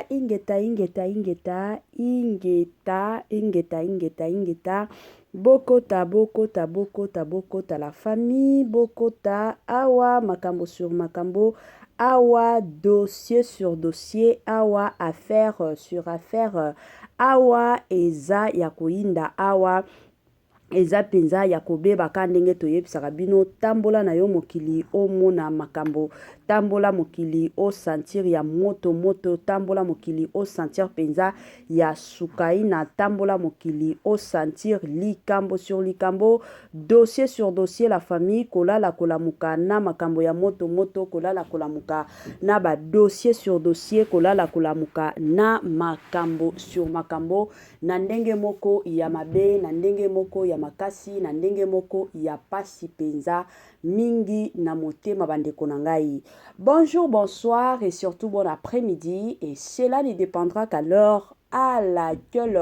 ingeta, ingeta, ingeta, ingeta, ingeta, ingeta, ingeta, ingeta. Bokota, bokota, bokota, bokota la famille, bokota, awa, makambo sur makambo, awa, dossier sur dossier, awa, affaire sur affaire, awa, eza yakoinda, awa, eza penza ya kobeba ka ndenge toyebisaka bino tambola na yo mokili omona makambo, tambola mokili o sentir ya moto moto, tambola mokili o sentir penza ya sukaina, tambola mokili o sentir likambo sur likambo, dossier sur dossier la famille, kolala kolamuka na makambo ya moto moto, kolala kolamuka na ba dossier sur dossier, kolala kolamuka na makambo sur makambo, na ndenge moko ya mabe, na ndenge moko ya makasi, na ndenge moko ya pasi penza mingi na motema bandeko na ngai. Bonjour, bonsoir et surtout bon après-midi, et cela ne dépendra qu'à l'heure à laquelle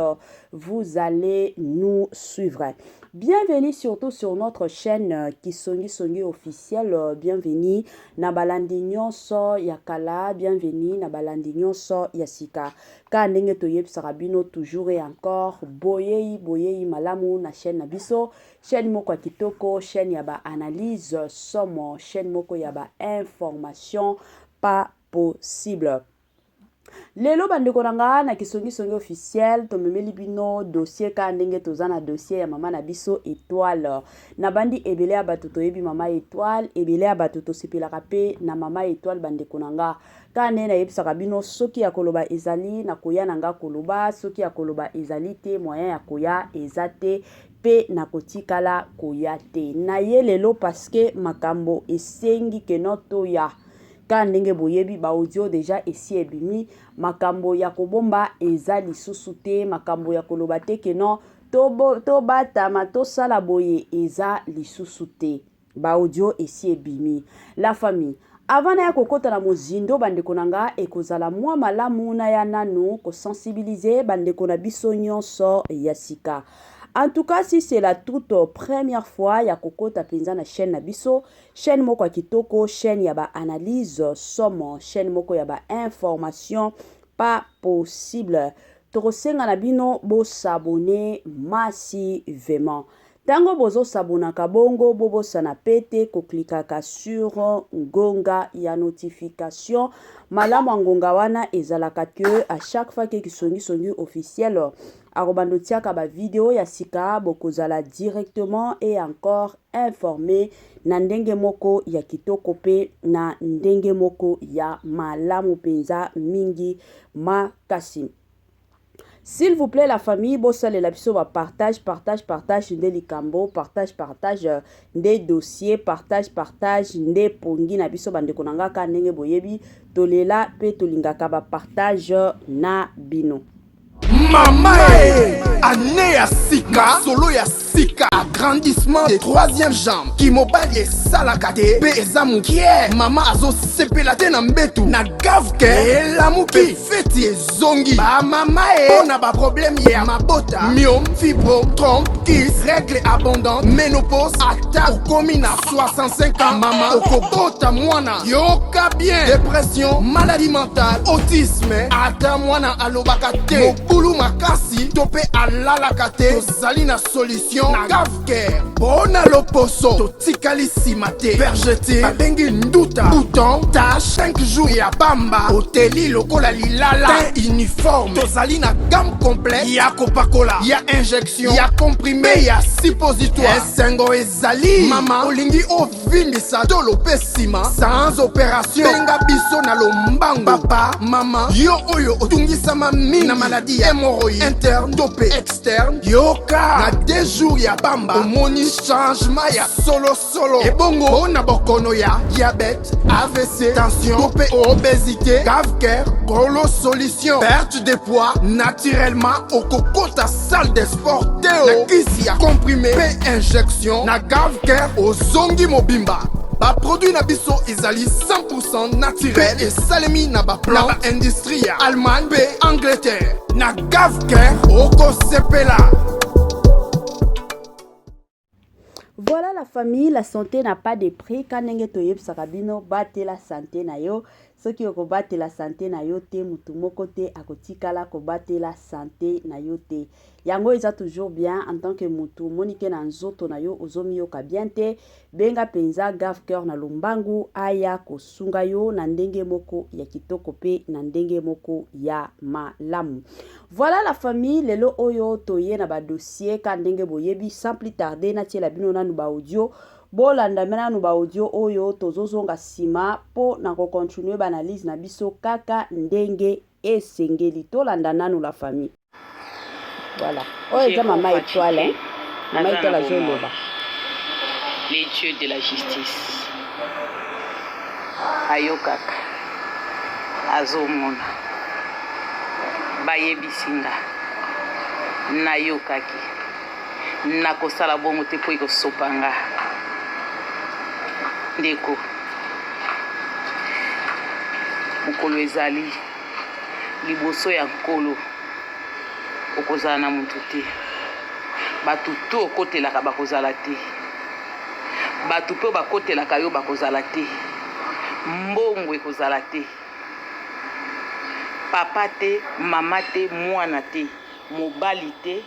vous allez nous suivre. Bienvenue surtout sur notre chaîne Kisongi Songi officielle. Bienvenue na balandi nyonso ya kala, bienvenue na balandi nyonso ya sika. Ka ndenge toyebisaka bino toujours et encore boyei boyei malamu na chaîne na biso, chaîne moko ya kitoko, chaîne ya ba analyse somo, chaîne moko ya ba information pas possible. Lelo bandeko nanga na Kisongi Songi officiel tomemeli bino dossier ka ndenge tozana dossier ya mama na biso étoile. Na bandi ebele ya bato toyebi mama étoile, ebele ya bato tosepelaka pe na mama étoile bandeko nanga. Ka ndenge na yebisaka bino soki ya koloba ezali na koya nanga koloba, soki ya koloba ezali te moyen ya koya ezate pe na kotikala koya te. Na ye lelo paske makambo esengi kenoto ya ka ndenge boyebi ba audio deja esi ebimi, makambo ya kobomba eza lisusu te, makambo ya koloba te keno to batama to sala boye eza lisusu te, ba audio esi ebimi. La famille, avant na ya kokota na mozindo bandeko nanga ekozala mwa malamu na ya nanu ko sensibiliser bandeko na biso nyonso ya sika. En tout cas, si c'est la toute première fois ya kokota penza na chaîne na biso, chaîne moko ya kitoko, chaîne ya ba analyse somo, chaîne moko ya ba information pas possible. Tokosenga na bino bo s'abonner massivement. Tango bozo sabonaka bongo bobo sana pete ko klikaka sur ngonga ya notification. Malamu ngonga wana ezalaka que à chaque fois que Kisongi Songi officiel arobando tiaka ba video ya sika bokozala directement et encore informé na ndenge moko ya kitoko pe na ndenge moko ya malamu penza mingi makasi. S'il vous plaît la famille, bossale la biso ba partage nde likambo, partage nde dossier, partage nde pongi na biso bandeko nanga ka ndenge boyebi tolela pe tolingaka ba partage na bino. Mama année ya sika, solo ya sika, agrandissement des troisième jambe, qui mobile et salakate, pe ezamukie, mama azo sepela te na mbetu, na gavke, elamu pe feti ezongi, ba mama ona ba problème ya mabota, myome, fibrome, trompe, kiss, règle abondante, ménopause, ata okomi na 65 ans, mama okobota mwana, yoka bien, dépression, maladie mentale, autisme, ata mwana alobaka te, mobulu makasi, tope alalaka te, tozali na solution, na gavker, bona loposo, totikali simate, vergete, babengi nduta, bouton, tache, 5 jours ya bamba, oteli lokola lilala, teint uniforme, tozali na gamme complète, ya kopakola, ya injection, ya comprimé, ya suppositoire, esengo ezali, mama, olingi ovimbisa, tolo pesima, sans opération, benga biso na lombango, papa, mama, yo oyo, otungisama mingi, na maladie, hémorroïde, interne, topé, externe, yoka, na 2 jours ya bamba, omoni changement ya solo, ebongo, ona bokono ya, diabète, AVC, tension, topé, obésité, gavker, golo solution, perte de poids, naturellement, okokota salle de sport, teo, na kisi ya comprimé, pe injection, na gavker, ozongi mobimba. Ba produit na biso ezali 100% naturel et salemi na ba plan ba industrie ya Allemagne pe Angleterre na gavker oko sepela. Voilà la famille, la santé n'a pas de prix. Quand nenge toyeb sakabino bate la santé na yo. soki okobatela santé na yo te mutu moko te akotikala kobatela santé na yo te. Yango eza toujours bien en tant que mutu monike na nzoto na yo ozomiyoka bien te, benga penza Gave Cœur na lombangu aya kosunga yo na ndenge moko ya kitoko pe na ndenge moko ya malamu. Voilà la famille, lelo oyo toye na ba dossier ka ndenge boyebi, sans plus tarder na tiela bino nanu ba audio. Bolanda mena nanu ba audio oyo tozozonga sima po na ko continuer ba analyse na biso kaka ndenge esengeli. Tolanda nanu la famille. Voilà. Oyo eza Mama Étoile, hein? Mama Étoile azoloba. Les dieux de la justice. Ayokaka. Azomona. Bayebisinga. Nayokaki. Nakosala bongo te po ekosopanga. Ndeko. Mokolo ezali. Liboso ya nkolo. Okozala na mutu te. Batu to okotelaka bakozala te. Batu pe bakotelaka yo bakozala te. Mbongo ekozala te. Papa te, mama te, mwana te. Mobali te,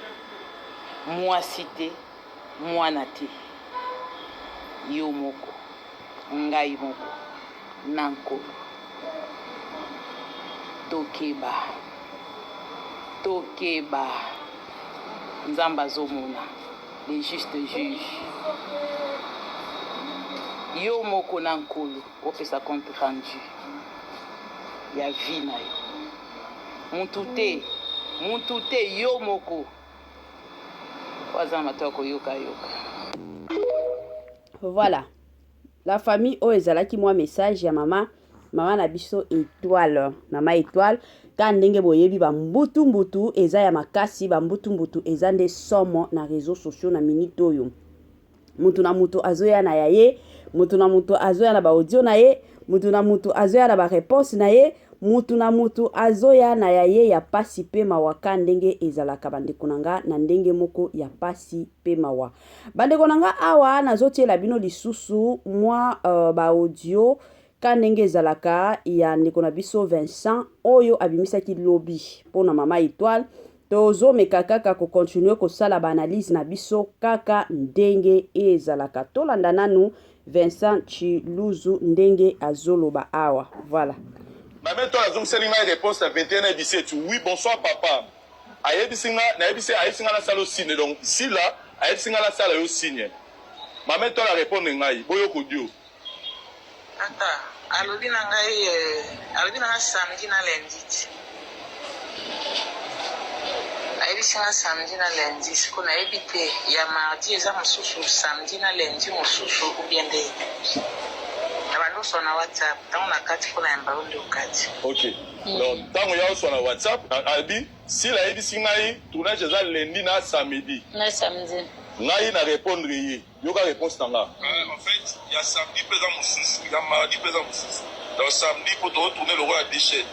mwasi te, mwana te. Yo moko, ngai moko, nankolo. Tokeba. Tokeba. Nzamba zomona. Les justes juges. Yo moko nankolo. Opesa compte rendu. Ya vie na yo. Muntu te yo moko. Wazama toko yoka yoka. Voilà. La famille o ezalaki moi message ya mama na biso Étoile. Mama Étoile ka ndenge boyebi ba mbutu eza ya makasi, ba mbutu eza nde somo na réseaux sociaux na minute oyo. Mutu na mutu azoya na yaye, mutu na mutu azoya na ba audio na ye, mutu na mutu azoya na ba réponse na ye, mutu na mutu azoya na yaye ya pasi pe mawaka ndenge ezalaka bandeko nanga na ndenge moko ya pasi pe mawa. Bandeko nanga awa nazotiela bino lisusu mwa ba audio ka ndenge ezalaka ya ndeko na biso Vincent oyo abimisaki lobi pona Mama Étoile. Tozo mekaka ko continuer ko sala ba analyse na biso kaka ndenge ezalaka. Tolanda nanu Vincent Chiluzu ndenge azoloba awa. Voilà. Mama Étoile azongiseli ngai réponse à 21 et 17. Oui, bonsoir papa. Ayebisinga la salle au signe. Donc ici là, ayebisinga la salle au signe. Mama Étoile a répondre ngai. Boyo kodio. Ata, alobi na ngai samedi na lundi. Ayebisinga samedi na lundi. Siko na yebi te ya mardi eza mosusu samedi na lundi mosusu ou bien de. Sur WhatsApp, tant na kati pour la mbaondo kati. OK. Donc tant on y sur WhatsApp, Albi, si la yebi ngai tournage eza lundi na samedi. Na samedi. Ngai na répondre yi. Yoka réponse tanga. En fait, il y a samedi présent moussousou, il y a mardi présent moussousou. Donc samedi pour retourner le roi à déchet.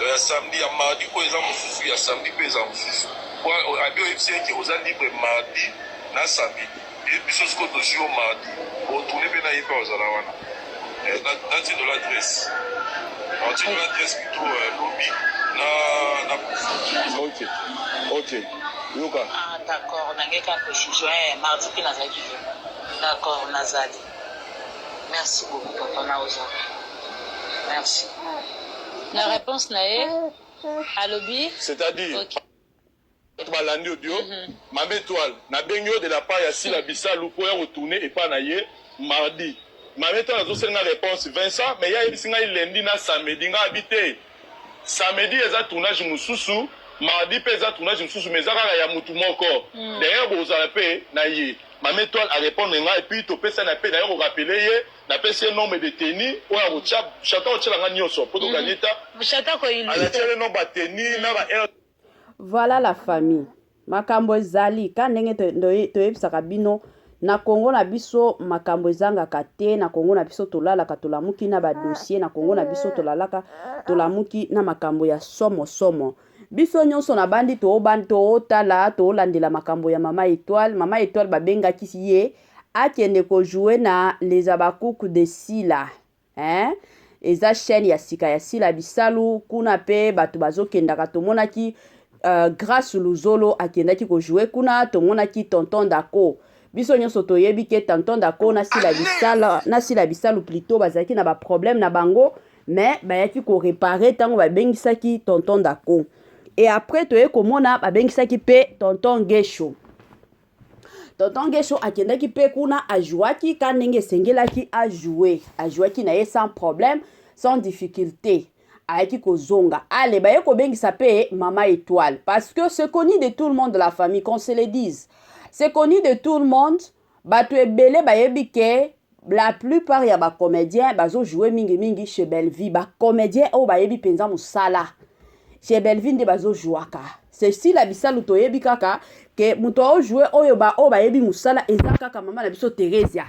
Il y a samedi, il y a mardi présent moussousou, il y a samedi présent moussousou. Pour Albi OFC qui aux libre mardi na samedi. Et puis ce que tu au mardi. Pour retourner bien à Yépa aux Alawana. Dans de l'adresse. On tient l'adresse plutôt lobby. OK. OK. Yoka. Ah d'accord, nangeka ko joint mardi puis nazaki. D'accord, nazali. Merci beaucoup papa Naoza. Merci. La réponse nae à lobby. C'est-à-dire OK. Balandi audio, Mama Étoile, na bengyo de la part ya Sila Bissalou pour retourner et pas na ye mardi. Mama Étoile a donné une réponse Vincent, mais il y a eu lundi na samedi nga habité. Samedi eza tournage mususu, mardi pe eza tournage mususu mais eza ya mutu moko. D'ailleurs bozala pe na ye. Mama Étoile a répondre nga et puis to pesa na pe d'ailleurs on rappeler ye na pesa nombre de tennis ou ya chap chata o tshela nga nyoso pour to gagner Chata ko ilu. ala tshela nombre de tennis na ba Voilà la famille. Makambo ezali ka ndenge toyebisaka bino na Congo na biso makambo ezangaka te, na Congo na biso tolalaka tolamuki na ba dossier, na Congo na biso tolalaka tolamuki na makambo ya somo. Biso nyonso na bandi tootala toolandela makambo ya Mama Étoile. Mama Étoile babengaki ye akende ko jouer na les abakuku de Sila. eza chaîne ya sika ya Sila Bisalu kuna pe bato bazokendaka tomonaki grâce Luzolo akendaki ko jouer kuna tomonaki tonton Dako biso nyonso toyebi ke tonton Dako na Sila Bisalu plutôt bazaki na ba problème na bango mais bayaki ko réparer tango babengisaki tonton Dako et après toye komona babengisaki pe tonton Gesho. Tonton Gesho akendaki pe kuna ajouaki kanenge sengelaki ajouaki na ye sans problème sans difficulté ayaki kozonga ale baye ko bengisa pe Mama Étoile parce que c'est connu de tout le monde de la famille qu'on se le dise c'est connu de tout le monde bato ebele bayebi ke la plupart ya ba comédien bazo jouer mingi chez Belleville ba comédien o bayebi penza musala chez Belleville de bazo jouaka c'est Sila Bisalu toyebi kaka ke muto o jouer oyo ba o bayebi musala eza kaka mama na biso Teresia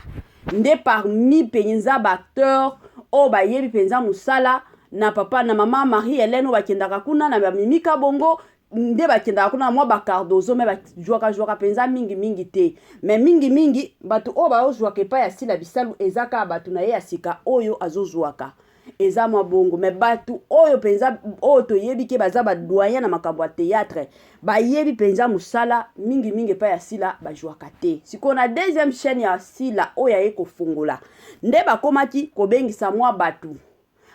nde parmi penza ba acteur o bayebi penza musala na papa na mama Marie-Hélène bakendaka kuna na Mimika Bongo nde bakendaka kuna mwa bakardozo me jouaka penza mingi te mais mingi bato o ba ozwaka epai ya Sila Bisalu ezaka bato na ye ya sika oyo azozwaka eza mwa bongo me bato oyo penza oyo toyebi ke baza badoyen na makambo ya théâtre bayebi penza musala mingi epai ya Sila bajwaka te siko na deuxième chaîne ya Sila oyo aye kofungola nde bakomaki kobengisa mwa bato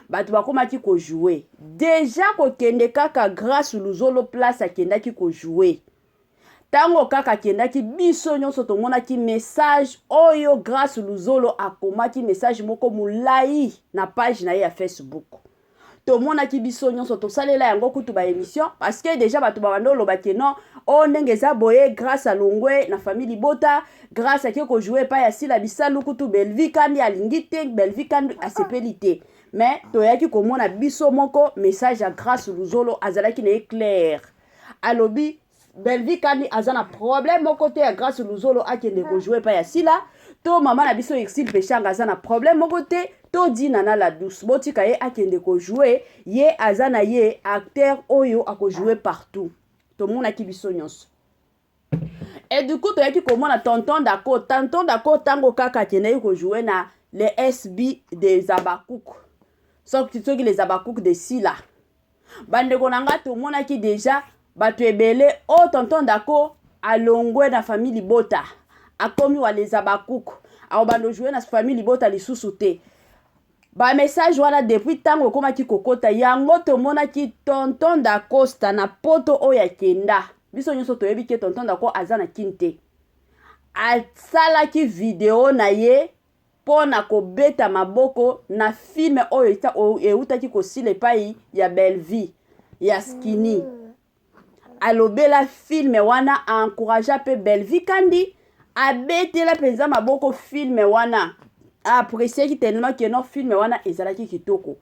bakomaki ko jouer déjà kokende kaka grâce Luzolo place akendaki ko jouer tango kaka akendaki biso nyonso tomonaki message oyo grâce Luzolo akomaki message moko mulai na page na ye ya Facebook tomonaki biso nyonso tosalela yango kutu ba émission parce que déjà bato babando lobaki non o ndenge za boye grâce à Longwe na famille Bota grâce à ko jouer pa ya Sila Bisalu kutu Belleville kandi alingi te Belleville kandi asepelité mais toyaki komona biso moko message à grâce Luzolo azalaki na clair alobi Belleville kandi azana problème moko te ya grâce Luzolo akende ko jouer pa ya Sila to mama na biso Exil Pechanga azana problème moko te to dina na la douce botika ye akende ko jouer ye azana ye acteur oyo ako jouer partout to mona ki biso nyonso et du coup toyaki komona tonton Dako tango kaka akende ko jouer na les SB des Abakouk soki les Abakouk de Sila bandeko nanga tomonaki déjà bato ebele o tonton Dako alongwe na famille Bota akomi wa les Abakouk a bando jouer na famille Bota lisusu te ba message wana depuis tango komaki kokota yango tomonaki tonton Dako sta na poto oya kenda biso nyonso toyebi ke tonton Dako azana kinte asalaki video na ye pona ko beta maboko na film oyo eutaki kosila epai ya Belleville ya Skinny alobela film wana encouragea pe Belleville kandi abetela penza maboko film wana apprécier ki tellement que non film wana ezalaki kitoko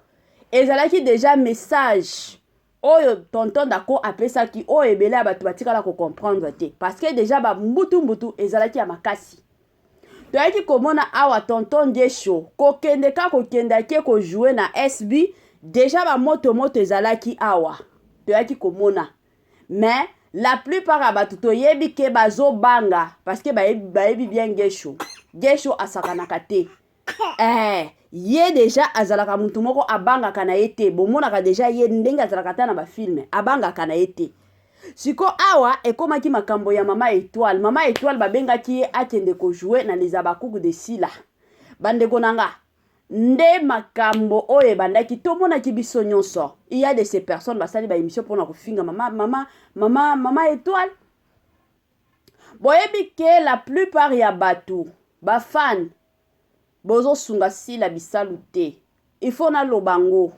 ezalaki déjà message oyo tonton Dako apesaki oyo ebele abato batikala ko comprendre te parce que déjà ba mbutu ezalaki ya makasi toyaki komona awa tonton Gesho kokendaki ko jouer na SB déjà ba moto ezalaki awa toyaki komona mais la plupart ya bato toyebi ke bazo banga parce que bayebi bien Gesho asakanaka te ye déjà azalaka mutu moko abangaka na ye te bomonaka déjà ye ndenge azalaka ta na bafilme abangaka na ye te siko awa ekomaki makambo ya Mama Étoile babengaki ye akende ko jouer na les Abakouk de Sila bandeko nanga nde makambo oyo bandaki tomonaki biso nyonso il y a de ces personnes basali ba émission pona kofinga Mama Étoile boyebi ke la plupart ya bato ba fan bozo sunga Sila Bisalu te il faut na lobango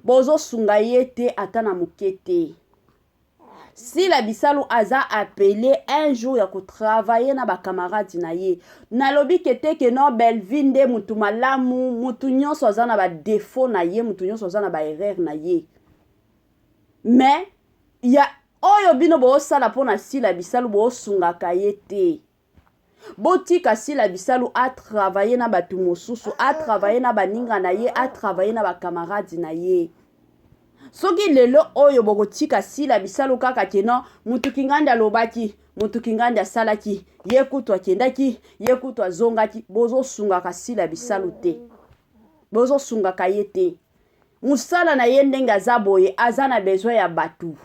bozo sunga ye te atana mukete Sila Bisalu aza appelé un jour ya ko travailler na ba camarades na ye na lobi kete ke no Belleville nde mutu malamu mutu nyonso aza na ba défaut na ye mutu nyonso aza na ba erreur na ye mais ya oyo bino bo sala pona Sila Bisalu bo sunga ka ye te botika Sila Bisalu a travaillé na batu mosusu a travaillé na baninga na ye a travaillé na ba camarades na ye soki lelo oyo bokotika Sila Bisalu kaka keno mutu kinganda lobaki mutu kinganda salaki ye kutu akendaki ye kutu azongaki bozo sunga ka Sila Bisalu te bozo sunga kayete musala na yendenga zaboye azana besoin ya batu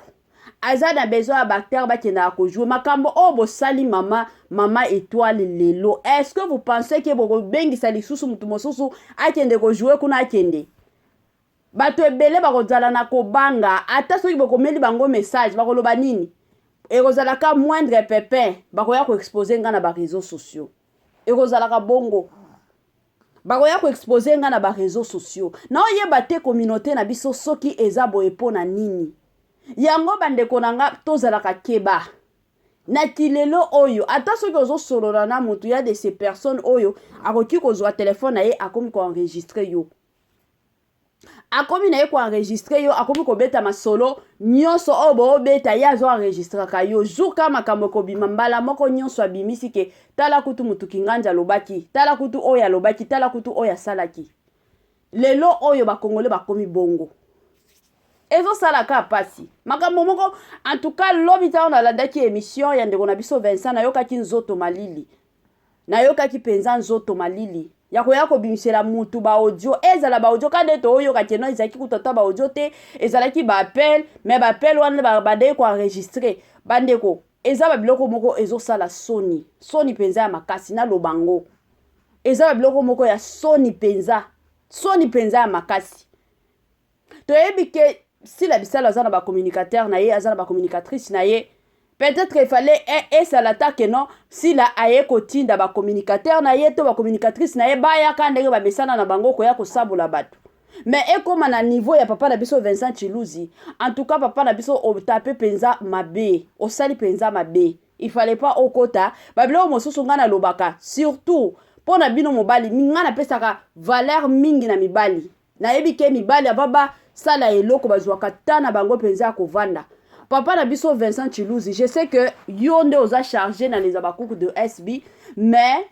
azana besoin ya bacteur bakenda ko jouer makambo o bo sali mama étoile lelo. Est-ce que vous pensez que boko bengi sali susu mutu mosusu akende ko jouer kuna akende bato ebele bakozala na kobanga ata soki bokomeli bango message bakoloba nini ekozalaka moindre pépin bakoya ko exposer nga na ba réseaux sociaux ekozalaka bongo bakoya ko exposer nga na ba réseaux sociaux na oyeba te communauté na biso soki eza boye pona nini yango bandeko nanga tozalaka keba na kilelo oyo ata soki ozosolola na mutu ya de ces personnes oyo akoki kozwa telefone na ye akomi ko enregistrer yo akomi na ye ko enregistrer yo akomi ko beta masolo nyonso obo beta ya zo enregistrer ka yo jour ka makambo ko bima mbala moko nyonso abimisi ke tala kutu mutu kinganja lobaki tala kutu oya lobaki tala kutu oya salaki lelo oyo bakongole bakomi bongo ezo sala ka pasi makambo moko en tout cas lobita on a la daki émission ya ndeko na biso Vincent na yokaki nzoto malili na yokaki penza nzoto malili ya ko bimisela mutu ba audio ezala ba audio kade to oyo kakeno ezaki kutata ba audio te ezalaki ba appel mais ba appel wana ba de ko enregistrer bandeko ezaba biloko moko ezo sala soni penza ya makasi na lobango ezaba biloko moko ya soni penza ya makasi to ebike si la bisala azana ba communicateur na ye azana ba communicatrice na ye peut-être il fallait ça l'attaque non si la aye kotinda ba communicateur na ye to ba communicatrice na ye baya kandenge ba besana na bango ko ya ko sabola batu mais comme na niveau ya papa na biso Vincent Chiluzi en tout cas papa na biso o taper penza mabe o sali penza mabe il fallait pas okota babilo mosusu ngana lobaka surtout pona bino mobali ngana pesaka valeur mingi na mibali na ebike mibali ababa sala eloko bazwaka tana bango penza ko vanda papa na biso Vincent Chiluzi je sais que yonde oza chargé na les abakuku de SB mais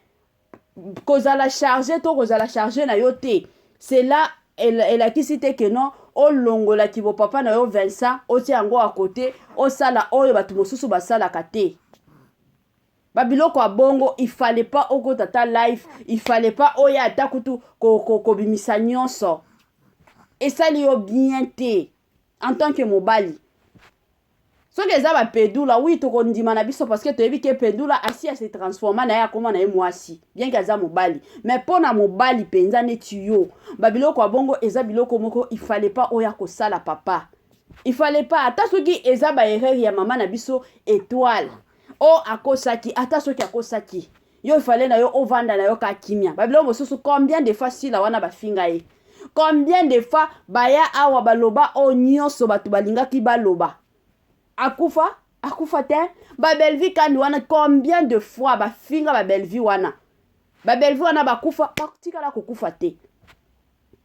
kozala chargé to kozala chargé na yote c'est là elle a cité que non o longola ki bo papa na yo Vincent o ti yango à côté o sala oyo batu mosusu basala kate babiloko a bongo il fallait pas oko tata live il fallait pas oya atakutu ko bimisa nyonso et ça li yo bien te en tant que mobali soki eza ba pedula oui to kondima na biso parce que to yebi ke pedula asi a se transforma na ya koma na ye mwasi bien que aza mobali mais pona mobali penza neti yo babiloko a bongo eza biloko moko il fallait pas oya ko sala papa il fallait pas ata soki eza ba erreur ya mama na biso étoile o akosaki ata soki akosaki yo il fallait na yo ovanda na yo ka kimia babiloko mosusu combien de fois si la wana ba finga ye combien de fois baya awa baloba o nyonso batu balingaki baloba akufa te babelvi kandi wana combien de fois bafinga babelvi wana bakufa batikala kokufa te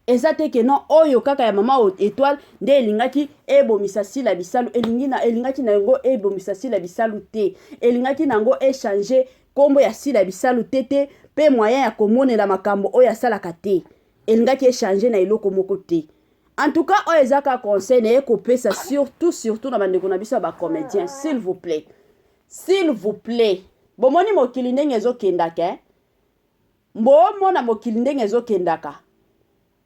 eza te ke non oyo kaka ya mama étoile nde elingaki ebomisa sila bisalu elingaki na yango ebomisa sila bisalu te elingaki nango échanger kombo ya sila bisalu te pe moyen ya komonela makambo oyo asalaka te elingaki échanger na eloko moko te. En tout cas, Oezaka conseil n'est coupé ça surtout dans bandeko na biso ba comédien s'il vous plaît. S'il vous plaît. Bon moni mokili ndenge ezo kendaka. Mona mokili ndenge ezo kendaka.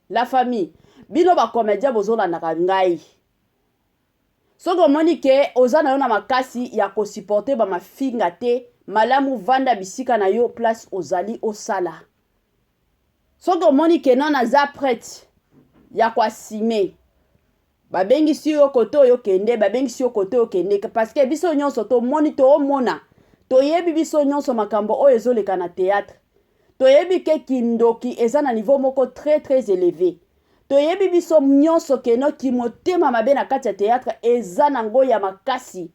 La famille bino ba comédien bozola na ngai. Soko moni ke ozana yo na makasi ya ko supporter ba mafinga te malamu vanda bisika na yo place ozali osala. Soko moni ke non aza prête ya kwa sime babengi si yo koto yo kende babengi si yo koto yo kende parce que biso nyonso to moni to omona to yebi biso nyonso makambo oyo ezoleka na théâtre to yebi ke kindoki eza na niveau moko très élevé to yebi biso nyonso keno ki motema mabe na kati ya théâtre eza nango ya makasi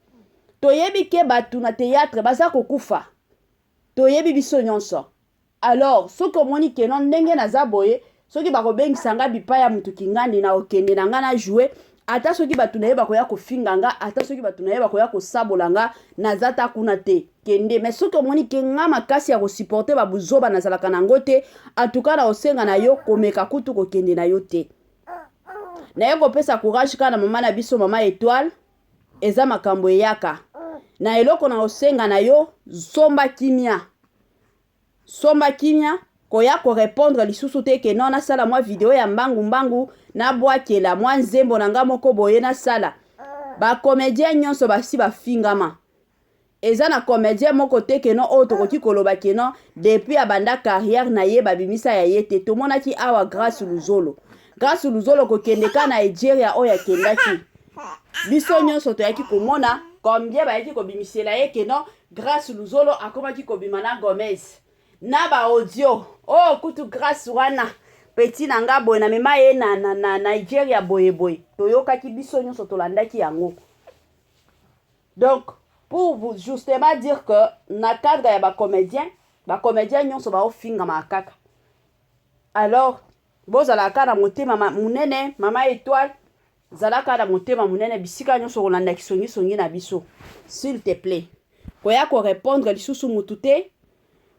to yebi ke batu na théâtre baza kokufa to yebi biso nyonso alors soko moni keno ndenge na zaboye soki bakobengisa nga bipaya mutu kingandi na okende na nga na jouer ata soki batu na ye bakoya kofinga nga ata soki batu na ye bakoya kosabola nga nazata kuna te kende mais soki omoni ke nga makasi ya kosupporter babuzoba nazalaka nango te en tout cas na osenga na yo komeka kutu kokende na yo te na ye kopesa courage kana mama na biso mama étoile eza makambo eyaka na eloko na osenga na yo somba kimia koya ko répondre lisusu te ke non nasala mwa video ya mbangu na bwakela mwa nzembo na nga moko boye nasala ba comédien nyonso basi bafingama eza na comédien moko te ke non oyo tokoki koloba ke non depuis abanda carrière na ye babimisa ya ye te tomonaki awa Grâce Luzolo kokende ka na Nigeria oyo akendaki biso nyonso toyaki komona combien bayaki kobimisela ye ke non Grâce Luzolo akomaki kobima na Gomez na ba audio oh kutu Grâce wana petit nanga boye na mema ye na Nigeria boye toyokaki biso nyonso tolandaki yango. Donc pour vous justement dire que na cadre ya ba comédien nyonso ba ofinga makaka. Alors bozalaka na motema munene mama Étoile zalaka na motema munene bisika nyonso kolanda kisongi na biso s'il te plaît koya ko répondre lisusu mutute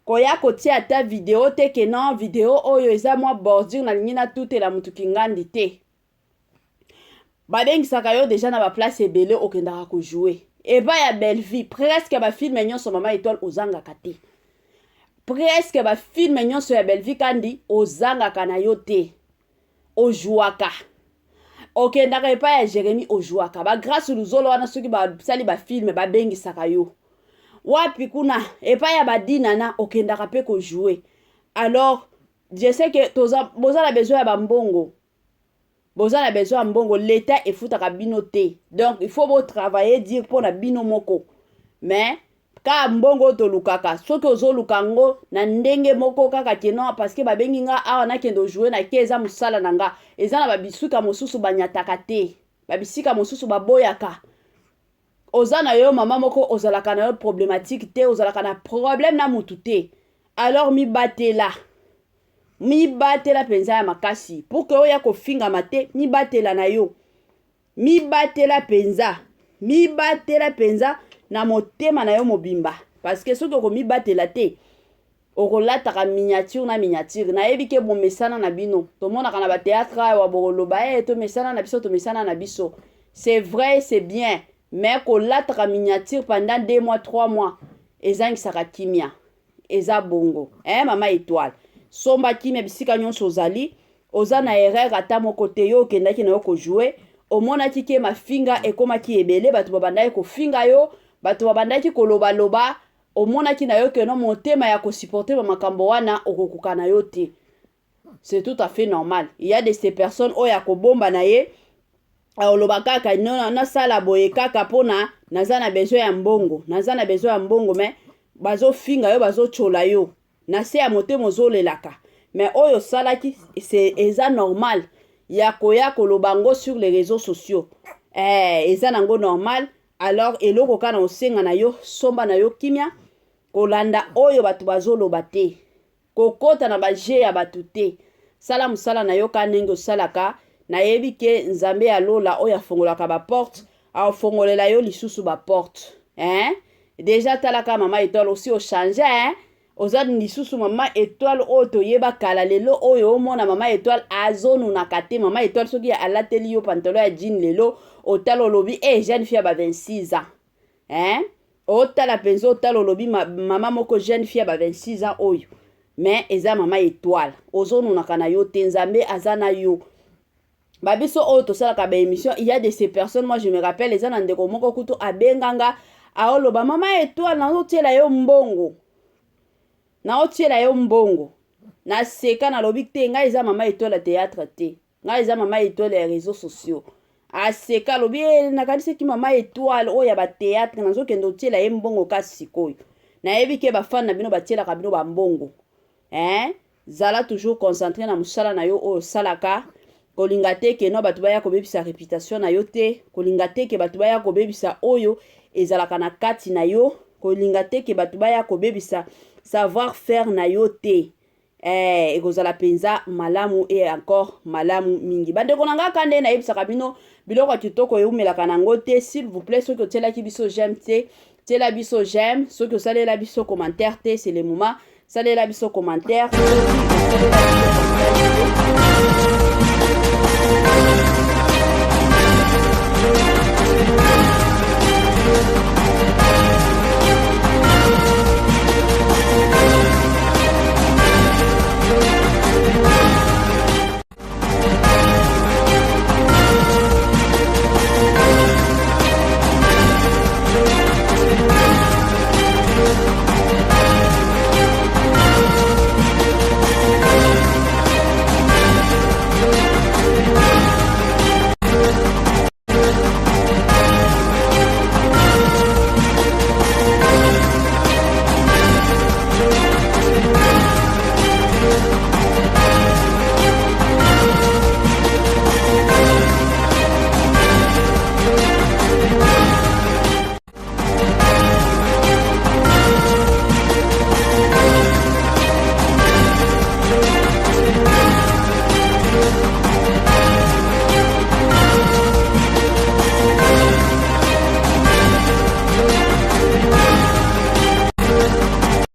koya kotia ta vidéo te ke non vidéo oyo eza mwa bordure na lingi na toute la mutuki ngandi te babengisaka yo déjà na ba place ebele okendaka ko jouer eba ya belle vie presque ba film nyonso mama Étoile ozangaka te presque ba film nyonso ya belle vie kandi ozangaka na yo te ojuaka okendaka epa ya Jérémy ojuaka ba Grâce Luzolo wana soki ba sali ba film babengisaka yo wapi kuna epa ya badinana okendaka pe ko jouer. Alors je sais que boza na besoin ya bambongo l'état efutaka bino te donc il faut bo travailler dire pour na bino moko mais ka mbongo to lukaka soki ozoluka ngo na ndenge moko kaka keno parce que babengi nga awa na kendo jouer na keza musala nanga eza na babisuka mosusu banyataka te babisika mosusu baboyaka ozana yo mama moko ozalaka na yo problématique te ozalaka na problème na mutu te alors mi batela penza ya makasi pour que oya kofinga mate mi batela na yo mi batela penza na motema na yo mobimba parce que soki okomi batela te okolataka miniature na yebi ke bomesana na bino tomonaka na batéâtre wa bokoloba tomesana na biso c'est vrai c'est bien mais kolataka miniature pendant 2 mois 3 mois ezangisaka kimia eza bongo mama Étoile somba kimia bisika nyonso ozali oza na erreur ata moko te yo okendaki na yo kojouer omonaki ke mafinga ekomaki ebele bato babandaki kofinga yo bato babandaki koloba omonaki na yo ke no motema ya kosupporter makambo wana okokuka na yo te. C'est tout à fait normal. Il y a de ces personnes oya kobomba na ye oloba kaka na sala boye kaka pona naza na besoin ya mbongo mais bazo finga yo bazo chola yo na se ya motema ozolelaka mais oyo salaki c'est eza normal ya koya kolobango sur les réseaux sociaux eza nango normal. Alors eloko kana osenga na yo somba na yo kimia kolanda oyo batu bazoloba te kokota na baje ya batu te sala musala na yo kanenge osalaka na yebi ke nzambe ya lola oyo afongolaka ba porte afongolela yo lisusu ba porte déjà talaka mama Étoile aussi o changer ozali lisusu mama Étoile oyo toyeba kala lelo oyo omona mama Étoile azonu na kate mama Étoile soki alateli yo pantalon ya jean lelo otalo lobi jeune fille ba 26 ans otala penzo otalo lobi mama moko jeune fille ba 26 ans oyo mais eza mama Étoile ozonu na kana yo tenzambe azana yo babiso oyo tosalaka ba émission. Il y a de ces personnes, moi je me rappelle eza na ndeko moko kutu abenganga aoloba mama Étoile naotiela yo mbongo na seka na lobi te ngai eza mama Étoile théâtre te ngai eza mama Étoile ya réseaux sociaux aseka lobi nakaniseki mama Étoile oyo ba théâtre nazokende otiela ye mbongo kasi sikoyo nayebi ke bafana na bino batielaka bino bambongo zala toujours concentré na musala na yo oyo salaka kolinga te ke no batu baya kobebisa réputation na yo te kolinga te ke batu baya kobebisa oyo ezalaka na kati na yo kolinga te ke batu baya kobebisa savoir faire na yo te ekozala penza malamu et encore malamu mingi bandeko nanga kande na yebisaka bino biloko kitoko eumelaka nango te. S'il vous plaît soki otielaki biso j'aime te tiela biso j'aime soki osalela biso commentaire te c'est le moment salela biso commentaire